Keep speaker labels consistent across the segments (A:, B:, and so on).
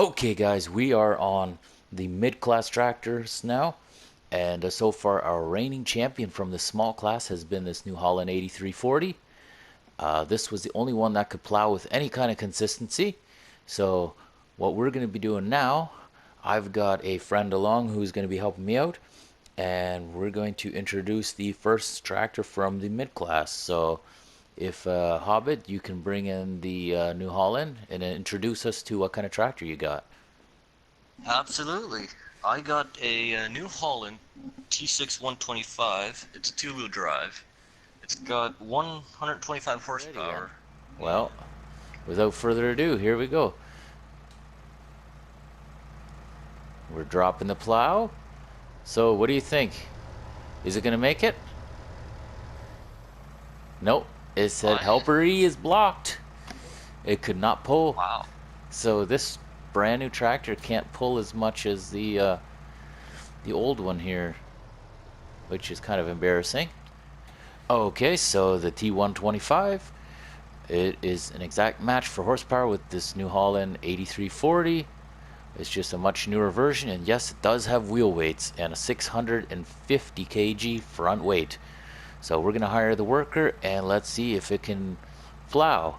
A: Okay, guys, we are on the mid-class tractors now, and so far our reigning champion from the small class has been this New Holland 8340. This was the only one that could plow with any kind of consistency. So what we're going to be doing now, I've got a friend along who's going to be helping me out, and we're going to introduce the first tractor from the mid-class. So if Hobbit, you can bring in the New Holland and introduce us to what kind of tractor you got.
B: Absolutely. I got a, New Holland T6 125. It's two-wheel drive. It's got 125
A: Ready then.
B: horsepower.
A: Well, without further ado, here we go. We're dropping the plow. So, what do you think? Is it going to make it? Nope. It said
B: I
A: helper E is blocked. It could not pull.
B: Wow.
A: So this brand new tractor can't pull as much as the old one here, which is kind of embarrassing. Okay, so the T125, it is an exact match for horsepower with this New Holland 8340. It's just a much newer version, and yes, it does have wheel weights and a 650 kg front weight. So we're gonna hire the worker and let's see if it can plow.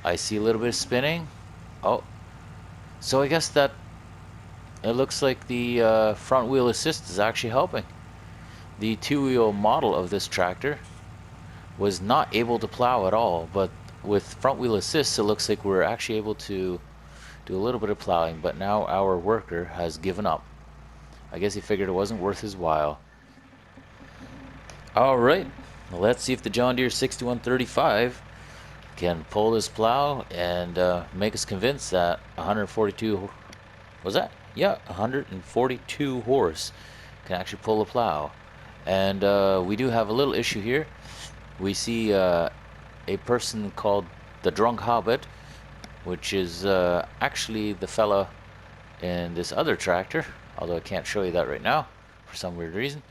A: I see a little bit of spinning. Oh, so I guess that it looks like the front wheel assist is actually helping. The two-wheel model of this tractor was not able to plow at all, but with front wheel assist, it looks like we're actually able to do a little bit of plowing, but now our worker has given up. I guess he figured it wasn't worth his while. All right, let's see if the John Deere 6135 can pull this plow and make us convinced that 142, was that? Yeah, 142 horse can actually pull a plow. And we do have a little issue here. We see a person called the Drunk Hobbit, which is actually the fella in this other tractor, although I can't show you that right now for some weird reason.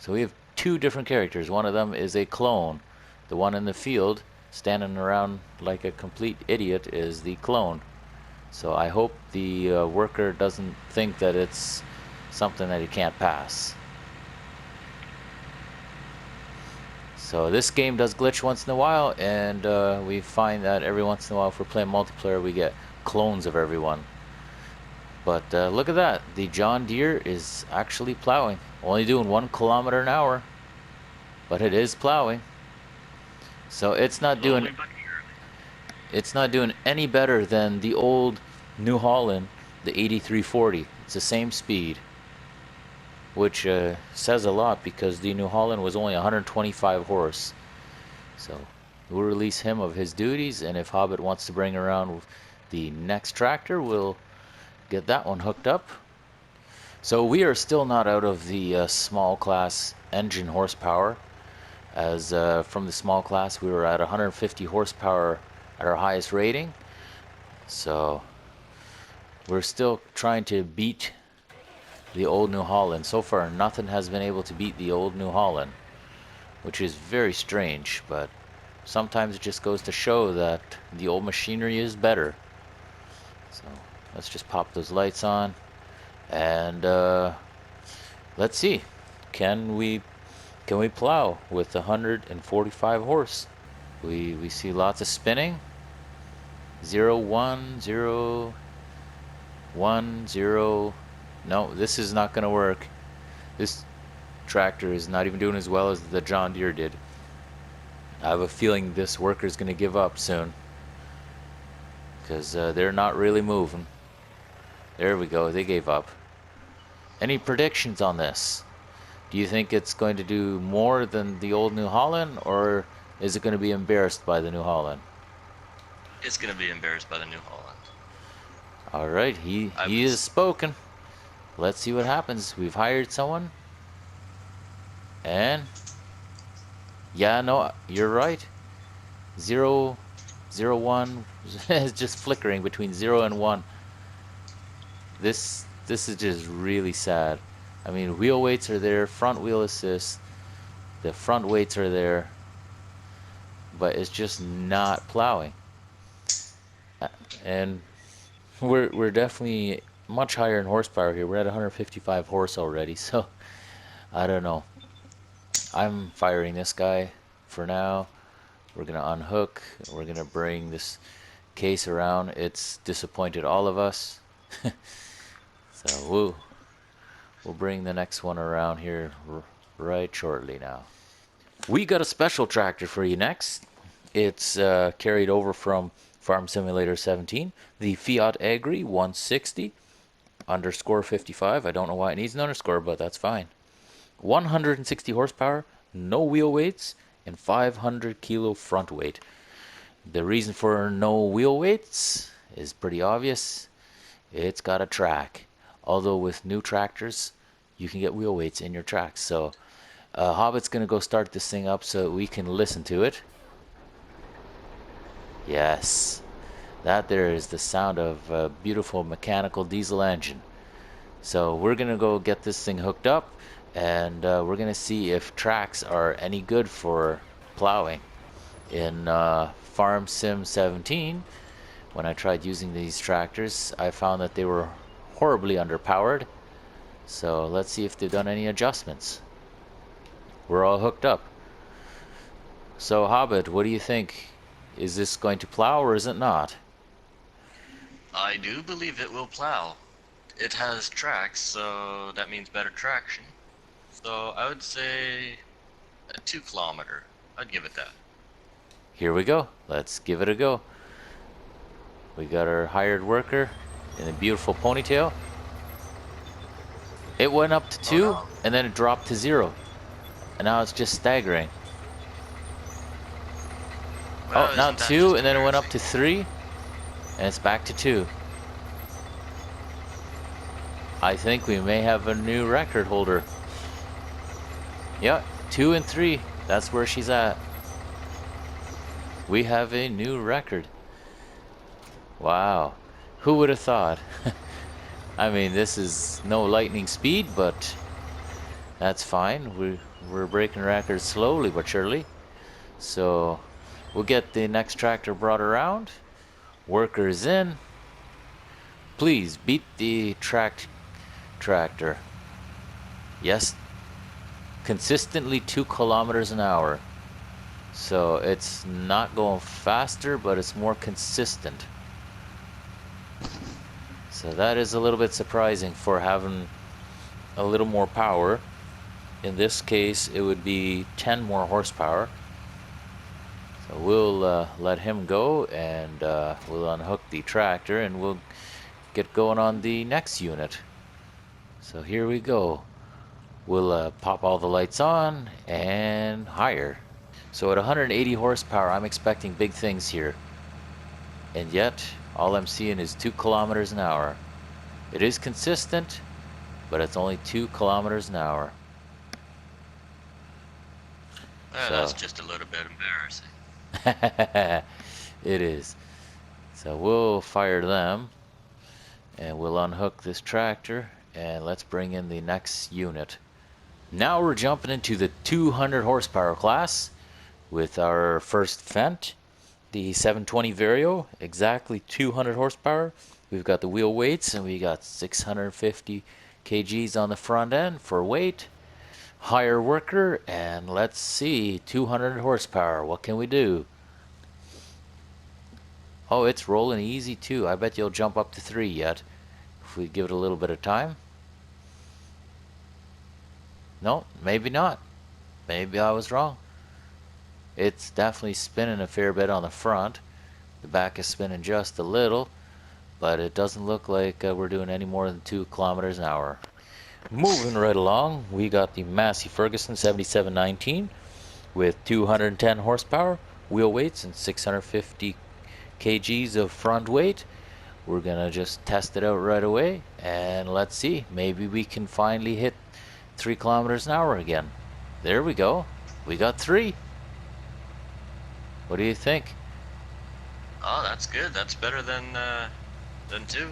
A: So we have two different characters. One of them is a clone. The one in the field standing around like a complete idiot is the clone. So I hope the worker doesn't think that it's something that he can't pass. So this game does glitch once in a while, and we find that every once in a while if we're playing multiplayer we get clones of everyone. But look at that, the John Deere is actually plowing. Only doing 1 kilometer an hour, but it is plowing. So it's not doing any better than the old New Holland, the 8340. It's the same speed, which says a lot because the New Holland was only 125 horse. So we'll release him of his duties, and if Hobbit wants to bring around the next tractor, we'll get that one hooked up. So we are still not out of the small class engine horsepower, as from the small class we were at 150 horsepower at our highest rating. So we're still trying to beat the old New Holland. So far nothing has been able to beat the old New Holland, which is very strange, but sometimes it just goes to show that the old machinery is better. So let's just pop those lights on, and let's see, can we plow with 145 horse? We see lots of spinning. 0 1 0 1 0. No, this is not going to work. This tractor is not even doing as well as the John Deere did. I have a feeling this worker is going to give up soon, because they're not really moving. There we go, they gave up. Any predictions on this? Do you think it's going to do more than the old New Holland, or is it going to be embarrassed by the New Holland?
B: It's gonna be embarrassed by the New Holland.
A: All right, he is spoken. Let's see what happens. We've hired someone, and yeah, no, you're right. 0 0 1 is just flickering between 0 and 1. This is just really sad. I mean, wheel weights are there, front wheel assist, the front weights are there, but it's just not plowing. And we're definitely much higher in horsepower here. We're at 155 horse already, so I don't know. I'm firing this guy for now. We're gonna unhook. We're gonna bring this case around. It's disappointed all of us. So we'll bring the next one around here right shortly now. We got a special tractor for you next. It's carried over from Farm Simulator 17, the Fiat Agri 160 underscore 55. I don't know why it needs an underscore, but that's fine. 160 horsepower, no wheel weights, and 500 kilo front weight. The reason for no wheel weights is pretty obvious. It's got a track. Although with new tractors, you can get wheel weights in your tracks. So Hobbit's going to go start this thing up so we can listen to it. Yes, that there is the sound of a beautiful mechanical diesel engine. So we're going to go get this thing hooked up, and we're going to see if tracks are any good for plowing. In Farm Sim 17, when I tried using these tractors, I found that they were horribly underpowered. So let's see if they've done any adjustments. We're all hooked up. So Hobbit, what do you think? Is this going to plow or is it not?
B: I do believe it will plow. It has tracks, so that means better traction. So I would say a 2 kilometer. I'd give it that.
A: Here we go. Let's give it a go. We got our hired worker in a beautiful ponytail. It went up to 2
B: no.
A: and then it dropped to 0. And now it's just staggering.
B: Well,
A: Oh, now
B: isn't that
A: 2
B: just
A: and then it went up to
B: embarrassing?
A: 3 and it's back to 2. I think we may have a new record holder. Yeah, 2 and 3. That's where she's at. We have a new record. Wow. Who would have thought? I mean, this is no lightning speed, but that's fine. We're breaking records slowly but surely. So we'll get the next tractor brought around. Workers in. Please beat the tractor. Yes. Consistently 2 kilometers an hour. So it's not going faster, but it's more consistent. So that is a little bit surprising for having a little more power. In this case, it would be 10 more horsepower. So we'll let him go, and we'll unhook the tractor, and we'll get going on the next unit. So here we go. We'll pop all the lights on and hire. So at 180 horsepower, I'm expecting big things here. And yet, all I'm seeing is 2 kilometers an hour. It is consistent, but it's only 2 kilometers an hour.
B: Well,
A: So
B: that's just a little bit embarrassing.
A: it is. So we'll fire them, and we'll unhook this tractor, and let's bring in the next unit. Now we're jumping into the 200 horsepower class with our first Fendt, the 720 Vario, exactly 200 horsepower. We've got the wheel weights, and we got 650 kgs on the front end for weight. Hire worker, and let's see, 200 horsepower. What can we do? Oh, it's rolling easy too. I bet you'll jump up to 3 yet if we give it a little bit of time. No, maybe not. Maybe I was wrong. It's definitely spinning a fair bit on the front. The back is spinning just a little, but it doesn't look like we're doing any more than 2 kilometers an hour. Moving right along, we got the Massey Ferguson 7719 with 210 horsepower, wheel weights, and 650 kgs of front weight. We're gonna just test it out right away, and let's see, maybe we can finally hit 3 kilometers an hour again. There we go. We got 3. What do you think?
B: Oh, that's good. That's better than 2.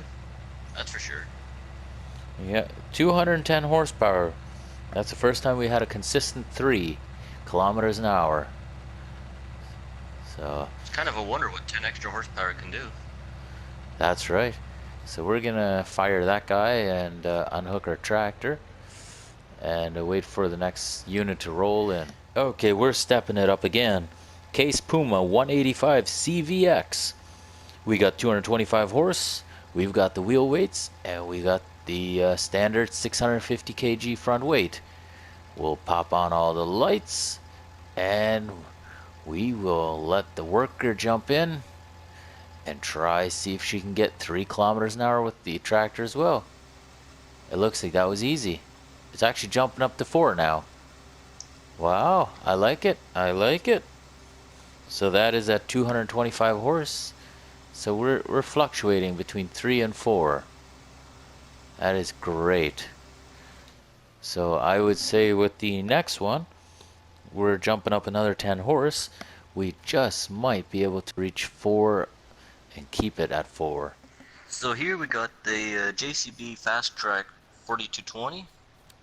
B: That's for sure.
A: Yeah, 210 horsepower. That's the first time we had a consistent 3 kilometers an hour. So
B: It's kind of a wonder what 10 extra horsepower can do.
A: that's right. So we're gonna fire that guy and unhook our tractor and wait for the next unit to roll in. Okay, we're stepping it up again. Case Puma 185 CVX. We got 225 horse, we've got the wheel weights, and we got the standard 650 kg front weight. We'll pop on all the lights and we will let the worker jump in and try see if she can get 3 kilometers an hour with the tractor as well. It looks like that was easy. It's actually jumping up to 4 now. Wow, I like it. I like it. So that is at 225 horse. So we're fluctuating between 3 and 4. That is great. So I would say with the next one, we're jumping up another 10 horse. We just might be able to reach 4 and keep it at 4.
B: So here we got the JCB Fast Track 4220.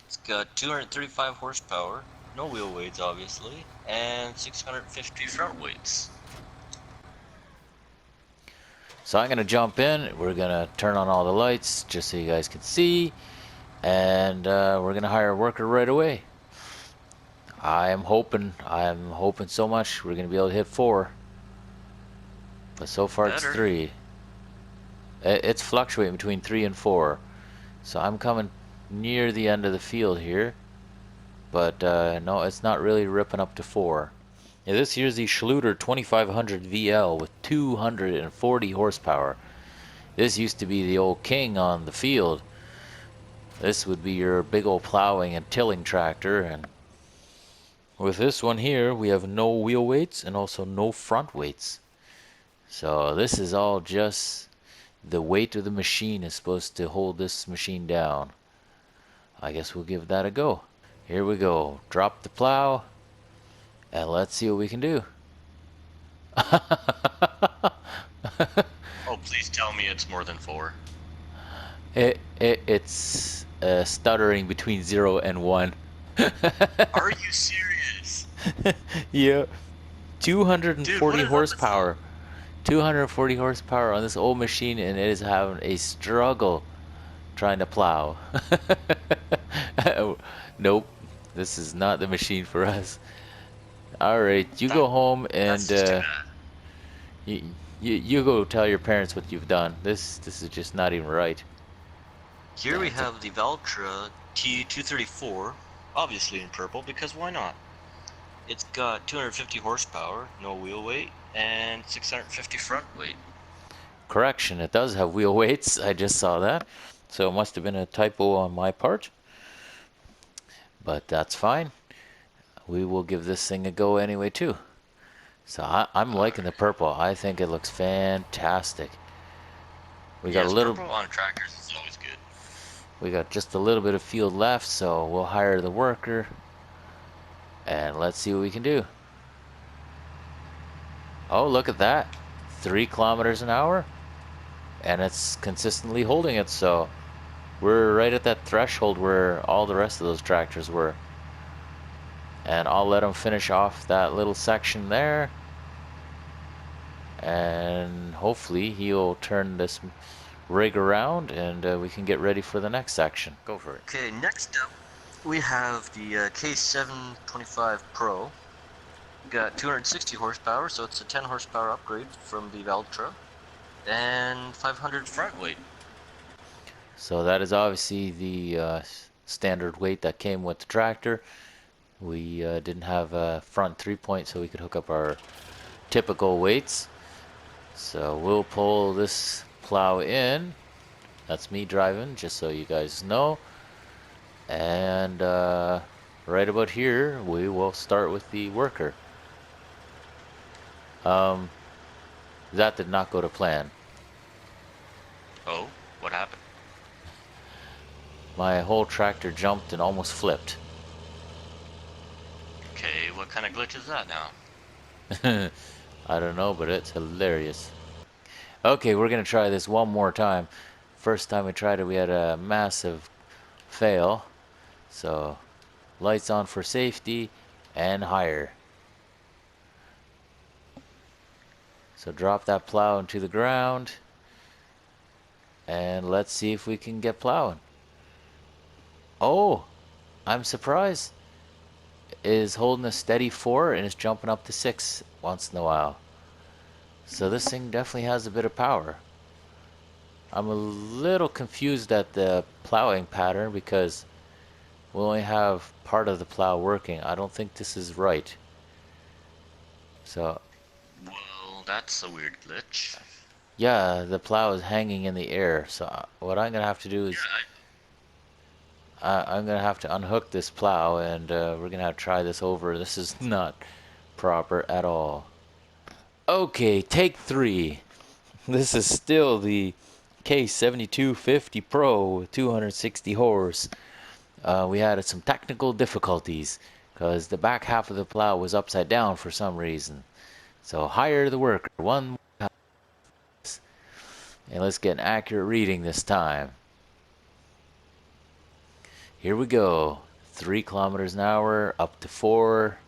B: It's got 235 horsepower, no wheel weights obviously, and 650 front weights.
A: So I'm going to jump in. We're going to turn on all the lights just so you guys can see. And we're going to hire a worker right away. I'm hoping so much we're going to be able to hit 4. But so far it's 3. It's fluctuating between 3 and 4. So I'm coming near the end of the field here. But no, it's not really ripping up to 4. Yeah, this here's the Schluter 2500 VL with 240 horsepower. This used to be the old king on the field. This would be your big old plowing and tilling tractor. And with this one here, we have no wheel weights and also no front weights. So this is all just the weight of the machine is supposed to hold this machine down. I guess we'll give that a go. Here we go. Drop the plow. And let's see what we can do.
B: Oh, please tell me it's more than 4.
A: It's stuttering between 0 and 1.
B: Are you serious?
A: Yeah. 240
B: Dude, what is
A: horsepower. 240 horsepower on this old machine, and it is having a struggle trying to plow. Nope. This is not the machine for us. Alright, you go home and
B: That's just too bad.
A: you go tell your parents what you've done. This is just not even right.
B: Here we have the Valtra T234, obviously in purple, because why not? It's got 250 horsepower, no wheel weight, and 650 front weight.
A: Correction, it does have wheel weights. I just saw that. So it must have been a typo on my part. But that's fine. We will give this thing a go anyway too. So I'm liking the purple. I think it looks fantastic. We got a little
B: purple on tractors is always good.
A: We got just a little bit of field left, so we'll hire the worker and let's see what we can do. Oh, look at that. 3 kilometers an hour, and it's consistently holding it, so we're right at that threshold where all the rest of those tractors were. And I'll let him finish off that little section there, and hopefully he'll turn this rig around and we can get ready for the next section. Go for it.
B: Okay, next up we have the K725 Pro. Got 260 horsepower, so it's a 10 horsepower upgrade from the Valtra, and 500 front weight.
A: So that is obviously the standard weight that came with the tractor. We didn't have a front 3-point, so we could hook up our typical weights. So we'll pull this plow in. That's me driving, just so you guys know. And right about here, we will start with the worker. That did not go to plan.
B: Oh, what happened?
A: My whole tractor jumped and almost flipped.
B: Okay, what kind of glitch is that now?
A: I don't know, but it's hilarious. Okay, we're gonna try this one more time. First time we tried it, we had a massive fail. So, lights on for safety and higher. So drop that plow into the ground. And let's see if we can get plowing. Oh, I'm surprised. It is holding a steady 4 and it's jumping up to 6 once in a while. So this thing definitely has a bit of power. I'm a little confused at the plowing pattern because we only have part of the plow working. I don't think this is right. So,
B: Well, that's a weird glitch.
A: yeah, the plow is hanging in the air. So what I'm gonna have to do is
B: Yeah,
A: I'm gonna have to unhook this plow and we're gonna have to try this over. This is not proper at all. Okay, take 3. This is still the K7250 Pro with 260 horse. We had some technical difficulties because the back half of the plow was upside down for some reason. So hire the worker one more time, and let's get an accurate reading this time. Here we go. 3 kilometers an hour up to 4.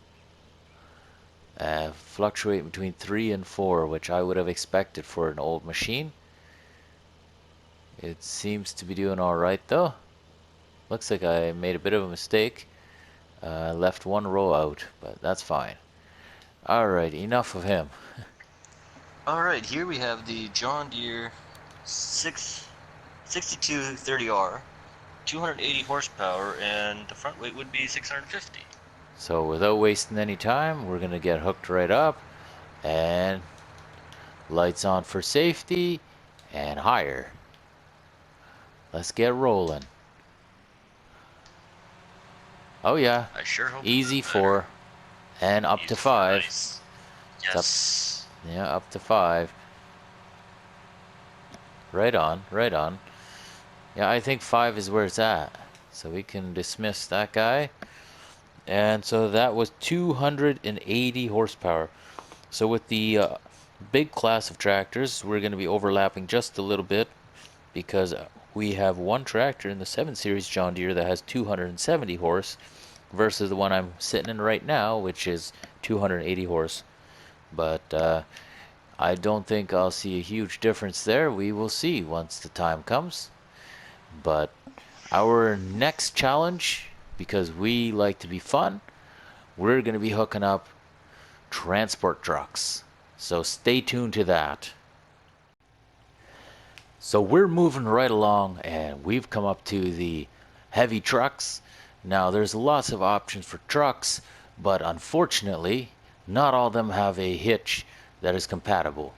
A: Fluctuate between 3 and 4, which I would have expected for an old machine. It seems to be doing alright though. Looks like I made a bit of a mistake. Left one row out, but that's fine. Alright, enough of him.
B: Alright, here we have the John Deere 6230R, 280 horsepower, and the front weight would be 650.
A: So without wasting any time, we're gonna get hooked right up and lights on for safety and higher. Let's get rolling. Oh yeah,
B: I sure hope it
A: easy
B: does better.
A: 4 and up to
B: Easy for
A: 5.
B: nice.
A: It's up,
B: Yes.
A: yeah, up to 5. Right on, right on. Yeah, I think 5 is where it's at. So we can dismiss that guy. And so that was 280 horsepower. So with the big class of tractors, we're going to be overlapping just a little bit because we have one tractor in the 7 Series John Deere that has 270 horse versus the one I'm sitting in right now, which is 280 horse. But I don't think I'll see a huge difference there. We will see once the time comes. But our next challenge, because we like to be fun, we're going to be hooking up transport trucks. So stay tuned to that. So we're moving right along and we've come up to the heavy trucks. Now there's lots of options for trucks, but unfortunately, not all of them have a hitch that is compatible.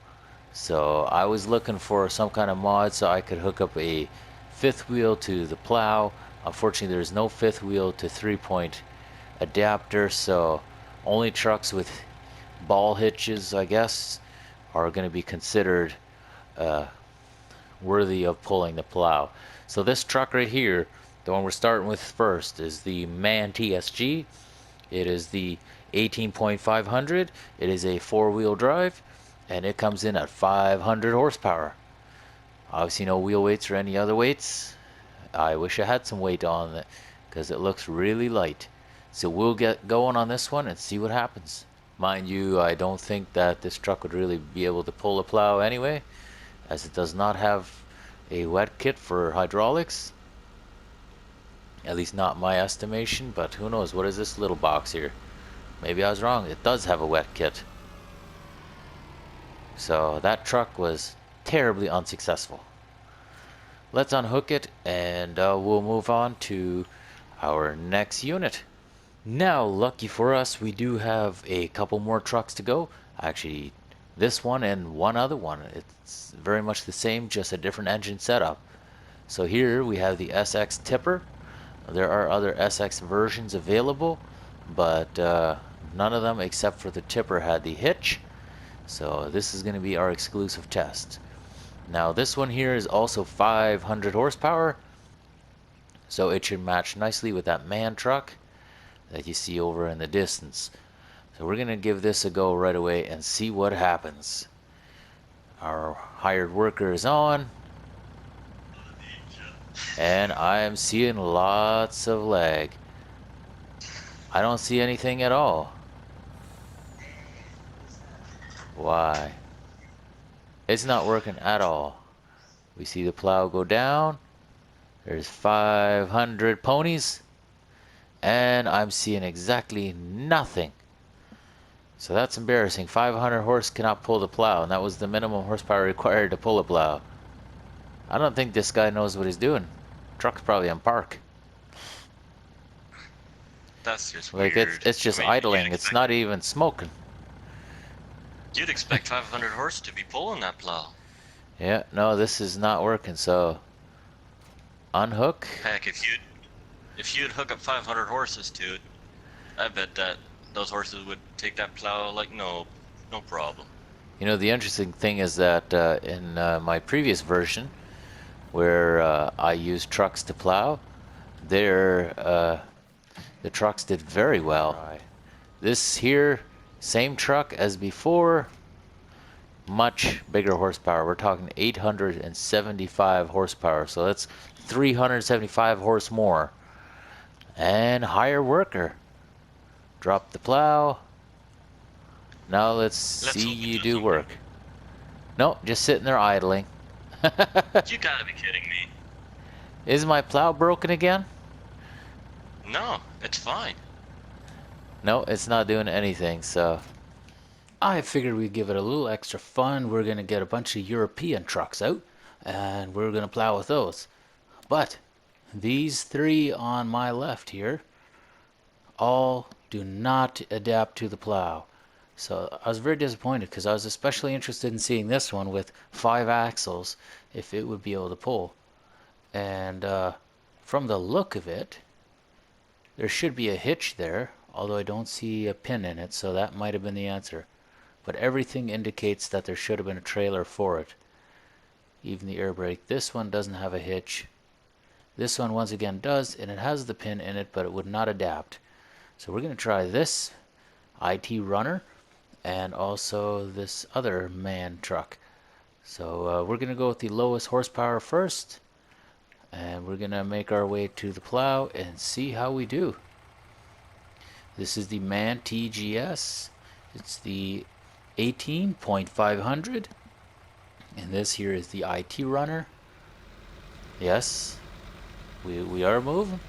A: So I was looking for some kind of mod so I could hook up a fifth wheel to the plow. Unfortunately, there's no fifth wheel to 3-point adapter, so only trucks with ball hitches, I guess, are going to be considered worthy of pulling the plow. So this truck right here, the one we're starting with first, is the MAN TSG. It is the 18.500. It is a 4-wheel drive, and it comes in at 500 horsepower. Obviously no wheel weights or any other weights. I wish I had some weight on it because it looks really light. So we'll get going on this one and see what happens. Mind you, I don't think that this truck would really be able to pull a plow anyway, as it does not have a wet kit for hydraulics. At least not my estimation, but who knows? What is this little box here? Maybe I was wrong. It does have a wet kit. So that truck was terribly unsuccessful. Let's unhook it and we'll move on to our next unit. Now, lucky for us, we do have a couple more trucks to go. Actually, this one and one other one. It's very much the same, just a different engine setup. So here we have the SX tipper. There are other SX versions available, but none of them except for the tipper had the hitch. So this is going to be our exclusive test. Now this one here is also 500 horsepower, so it should match nicely with that MAN truck that you see over in the distance. So we're going to give this a go right away and see what happens. Our hired worker is on, and I am seeing lots of lag. I don't see anything at all. Why? It's not working at all. We see the plow go down. There's 500 ponies. And I'm seeing exactly nothing. So that's embarrassing. 500 horse cannot pull the plow, and that was the minimum horsepower required to pull a plow. I don't think this guy knows what he's doing. Truck's probably on park.
B: That's just
A: Like
B: weird.
A: it's
B: I
A: just
B: mean,
A: idling. It's not even smoking.
B: you'd expect 500 horse to be pulling that plow.
A: Yeah, no, this is not working. So unhook.
B: Heck, if you'd hook up 500 horses to it, I bet that those horses would take that plow like no problem.
A: You know, the interesting thing is that in my previous version, where I used trucks to plow, there the trucks did very well. This here, same truck as before, much bigger horsepower. We're talking 875 horsepower, so that's 375 horse more. And higher worker. Drop the plow. Now let's
B: Let's
A: see
B: hope it
A: you
B: does
A: do
B: something.
A: work. Nope, just sitting there idling.
B: You gotta be kidding me.
A: Is my plow broken again?
B: No, it's fine.
A: No, it's not doing anything, so I figured we'd give it a little extra fun. We're gonna get a bunch of European trucks out and we're gonna plow with those. But these three on my left here all do not adapt to the plow. So I was very disappointed because I was especially interested in seeing this one with 5 axles, if it would be able to pull. And from the look of it, there should be a hitch there, although I don't see a pin in it, so that might have been the answer. But everything indicates that there should have been a trailer for it. Even the air brake. This one doesn't have a hitch. This one once again does, and it has the pin in it, but it would not adapt. So we're going to try this IT runner and also this other man truck. So we're going to go with the lowest horsepower first, and we're going to make our way to the plow and see how we do. This is the MAN TGS. It's the 18.500, and this here is the IT runner. Yes, we are moving.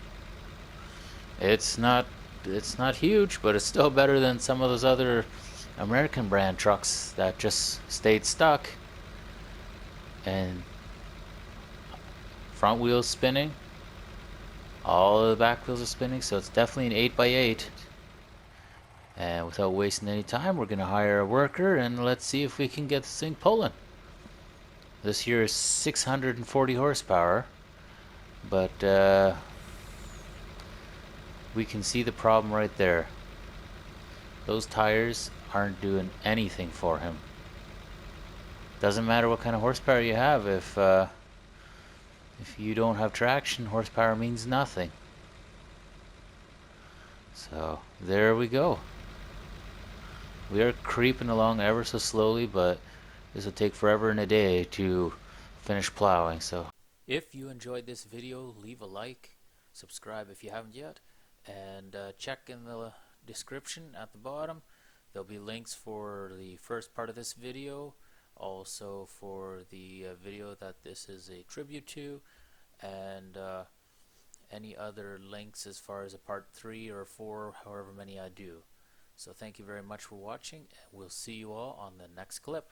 A: It's not huge, but it's still better than some of those other American brand trucks that just stayed stuck. And front wheels spinning, all of the back wheels are spinning, so it's definitely an 8x8. And without wasting any time, we're gonna hire a worker and let's see if we can get this thing pulling. This here is 640 horsepower, but we can see the problem right there. Those tires aren't doing anything for him. Doesn't matter what kind of horsepower you have, if you don't have traction, horsepower means nothing. So there we go. We are creeping along ever so slowly, but this will take forever and a day to finish plowing. So if you enjoyed this video, leave a like, subscribe if you haven't yet, and check in the description at the bottom. There'll be links for the first part of this video, also for the video that this is a tribute to, and any other links as far as a part 3 or 4, however many I do. So thank you very much for watching, and we'll see you all on the next clip.